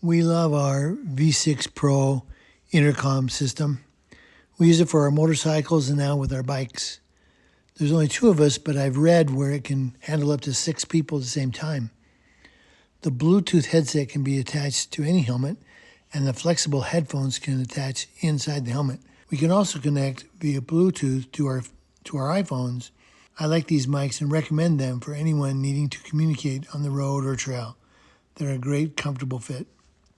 We love our V6 Pro intercom system. We use it for our motorcycles and now with our bikes. There's only two of us, but I've read where it can handle up to 6 people at the same time. The Bluetooth headset can be attached to any helmet, and the flexible headphones can attach inside the helmet. We can also connect via Bluetooth to our iPhones. I like these mics and recommend them for anyone needing to communicate on the road or trail. They're a great, comfortable fit.